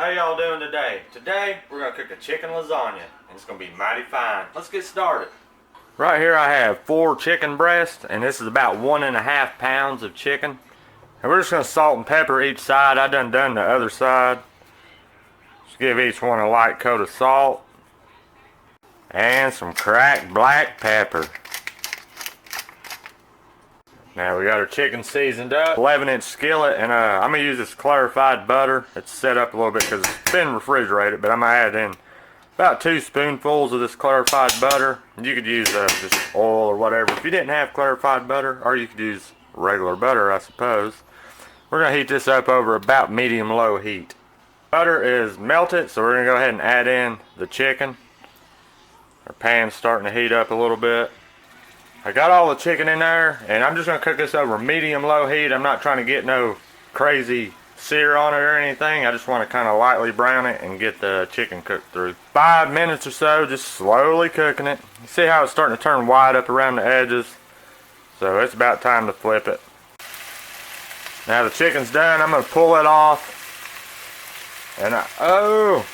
How y'all doing today? Today we're going to cook a chicken lasagna and it's going to be mighty fine. Let's get started. Right here I have 4 chicken breasts and this is about 1.5 pounds of chicken. And we're just going to salt and pepper each side. I done the other side. Just give each one a light coat of salt and some cracked black pepper. Now we got our chicken seasoned up, 11-inch skillet, and I'm going to use this clarified butter. It's set up a little bit because it's been refrigerated, but I'm going to add in about 2 spoonfuls of this clarified butter. You could use just oil or whatever if you didn't have clarified butter, or you could use regular butter, I suppose. We're going to heat this up over about medium-low heat. Butter is melted, so we're going to go ahead and add in the chicken. Our pan's starting to heat up a little bit. I got all the chicken in there, and I'm just going to cook this over medium-low heat. I'm not trying to get no crazy sear on it or anything. I just want to kind of lightly brown it and get the chicken cooked through. 5 minutes or so, just slowly cooking it. You see how it's starting to turn white up around the edges? So it's about time to flip it. Now the chicken's done. I'm going to pull it off. And I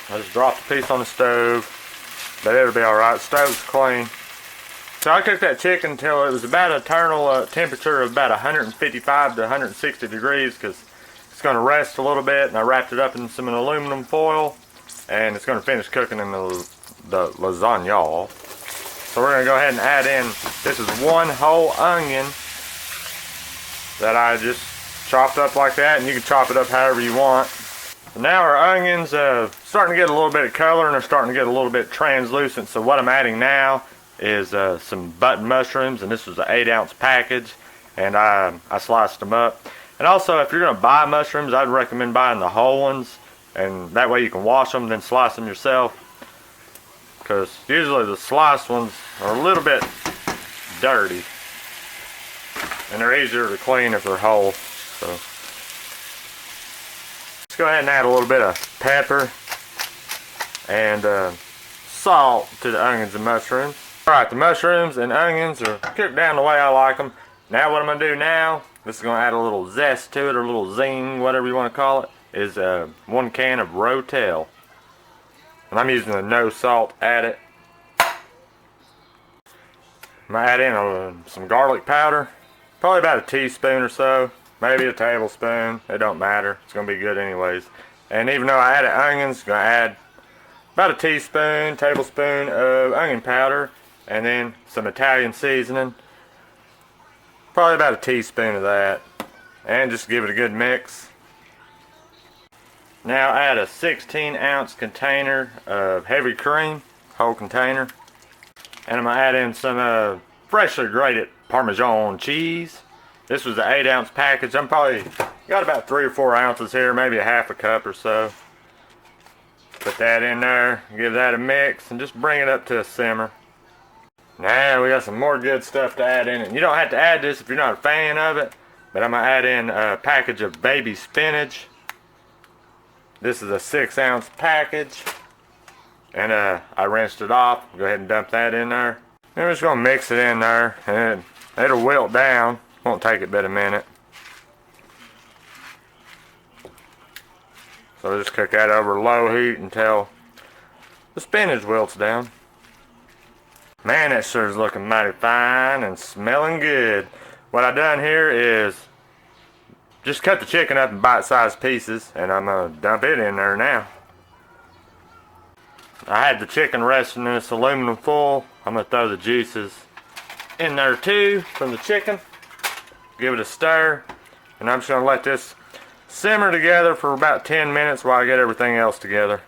just dropped a piece on the stove. But it'll be alright. The stove's clean. So I cooked that chicken until it was about a internal temperature of about 155 to 160 degrees because it's going to rest a little bit, and I wrapped it up in some aluminum foil and it's going to finish cooking in the lasagna. So we're going to go ahead and add in, this is 1 whole onion that I just chopped up like that, and you can chop it up however you want. Now our onions starting to get a little bit of color and they're starting to get a little bit translucent, so what I'm adding now is some button mushrooms, and this was an 8-ounce package, and I sliced them up. And also, if you're going to buy mushrooms, I'd recommend buying the whole ones, and that way you can wash them, then slice them yourself, because usually the sliced ones are a little bit dirty, and they're easier to clean if they're whole. So let's go ahead and add a little bit of pepper and salt to the onions and mushrooms. Alright, the mushrooms and onions are cooked down the way I like them. Now what I'm going to do now, this is going to add a little zest to it, or a little zing, whatever you want to call it, is 1 can of Rotel. And I'm using a no salt adit. I'm going to add in some garlic powder, probably about a teaspoon or so, maybe a tablespoon, it don't matter, it's going to be good anyways. And even though I added onions, I'm going to add about a tablespoon of onion powder, and then some Italian seasoning, probably about a teaspoon of that, and just give it a good mix. Now add a 16-ounce container of heavy cream, whole container, and I'm going to add in some freshly grated Parmesan cheese. This was an 8-ounce package. I'm probably got about 3 or 4 ounces here, maybe a half a cup or so. Put that in there, give that a mix, and just bring it up to a simmer. Now we got some more good stuff to add in it. You don't have to add this if you're not a fan of it, but I'm going to add in a package of baby spinach. This is a 6-ounce package, and I rinsed it off. Go ahead and dump that in there. And we're just going to mix it in there, and it'll wilt down. Won't take it but a minute. So just cook that over low heat until the spinach wilts down. Man, that sure is looking mighty fine and smelling good. What I done here is just cut the chicken up in bite-sized pieces, and I'm going to dump it in there now. I had the chicken resting in this aluminum foil. I'm going to throw the juices in there too from the chicken. Give it a stir, and I'm just going to let this simmer together for about 10 minutes while I get everything else together.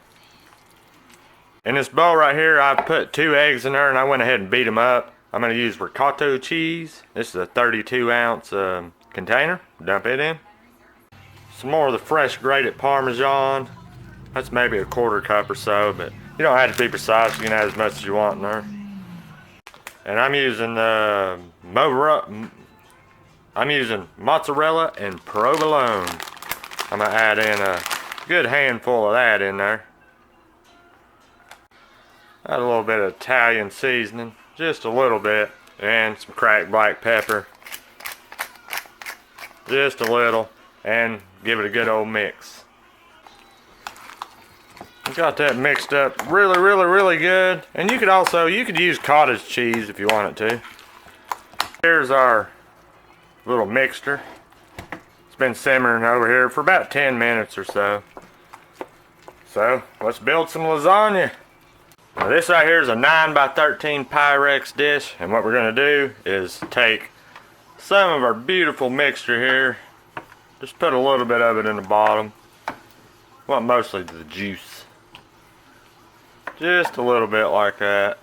In this bowl right here, I put 2 eggs in there, and I went ahead and beat them up. I'm going to use ricotta cheese. This is a 32-ounce container. Dump it in. Some more of the fresh grated Parmesan. That's maybe a 1/4 cup or so, but you don't have to be precise. You can add as much as you want in there. And I'm using mozzarella and provolone. I'm going to add in a good handful of that in there. Add a little bit of Italian seasoning, just a little bit, and some cracked black pepper. Just a little, and give it a good old mix. Got that mixed up really good. And you could use cottage cheese if you wanted to. Here's our little mixture. It's been simmering over here for about 10 minutes or so. So let's build some lasagna. Now this right here is a 9 by 13 Pyrex dish, and what we're going to do is take some of our beautiful mixture here, just put a little bit of it in the bottom. Well, mostly the juice. Just a little bit like that.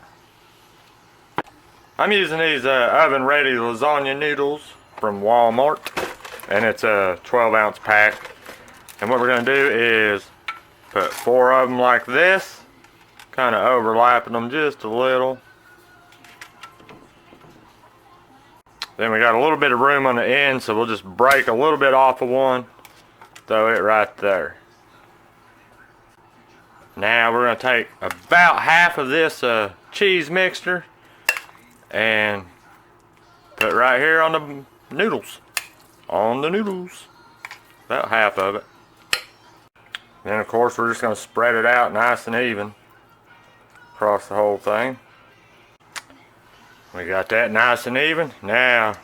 I'm using these oven ready lasagna noodles from Walmart, and it's a 12-ounce pack. And what we're going to do is put 4 of them like this, kind of overlapping them just a little. Then we got a little bit of room on the end, so we'll just break a little bit off of one, throw it right there. Now we're going to take about half of this cheese mixture and put right here on the noodles. On the noodles. About half of it. Then of course we're just going to spread it out nice and even across the whole thing. We got that nice and even. Now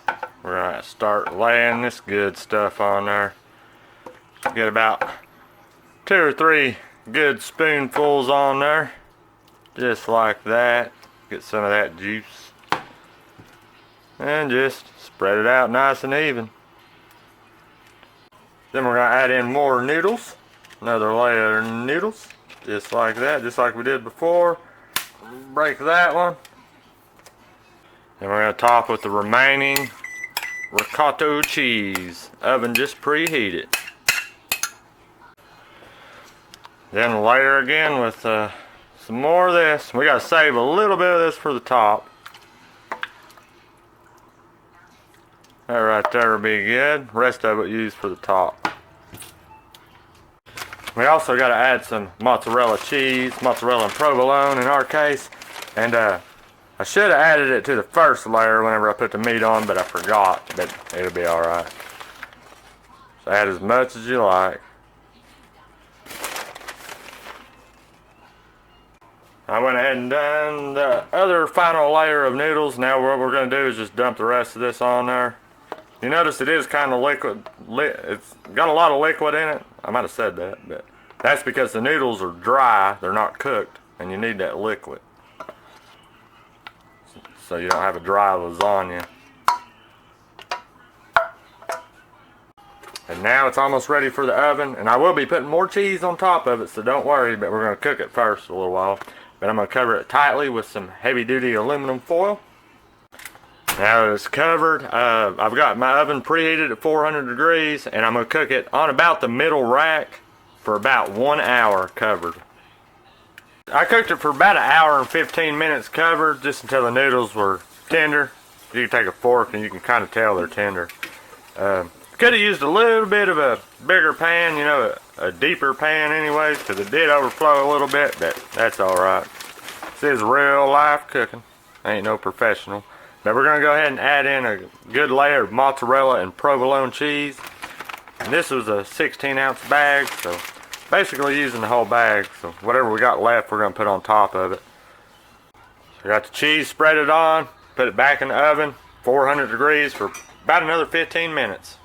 we're going to start laying this good stuff on there. Get about 2 or 3 good spoonfuls on there. Just like that. Get some of that juice. And just spread it out nice and even. Then we're going to add in more noodles. Another layer of noodles. Just like that. Just like we did before. Break that one. Then we're going to top with the remaining ricotta cheese. Oven just preheated. Then layer again with some more of this. We got to save a little bit of this for the top. That right there will be good. Rest of it used for the top. We also got to add some mozzarella cheese, mozzarella and provolone in our case. And I should have added it to the first layer whenever I put the meat on, but I forgot. But it'll be alright. So add as much as you like. I went ahead and done the other final layer of noodles. Now what we're going to do is just dump the rest of this on there. You notice it is kind of liquid. It's got a lot of liquid in it. I might have said that, but that's because the noodles are dry. They're not cooked, and you need that liquid. So you don't have a dry lasagna. And now it's almost ready for the oven, and I will be putting more cheese on top of it, so don't worry, but we're going to cook it first a little while. But I'm going to cover it tightly with some heavy-duty aluminum foil. Now that it's covered, I've got my oven preheated at 400 degrees, and I'm going to cook it on about the middle rack for about 1 hour covered. I cooked it for about 1 hour and 15 minutes covered, just until the noodles were tender. You can take a fork and you can kind of tell they're tender. Could have used a little bit of a bigger pan, you know, a deeper pan anyways, because it did overflow a little bit, but that's alright. This is real life cooking. I ain't no professional. But we're going to go ahead and add in a good layer of mozzarella and provolone cheese. And this was a 16-ounce bag, so basically using the whole bag. So whatever we got left, we're going to put on top of it. So we got the cheese, spread it on, put it back in the oven, 400 degrees for about another 15 minutes.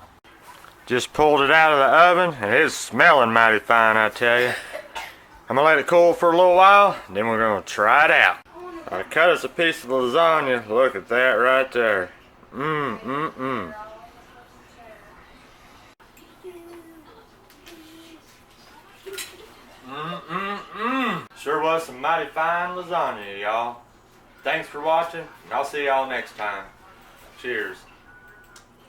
Just pulled it out of the oven, and it is smelling mighty fine, I tell you. I'm going to let it cool for a little while, and then we're going to try it out. I cut us a piece of lasagna. Look at that right there. Sure was some mighty fine lasagna, y'all. Thanks for watching, and I'll see y'all next time. Cheers.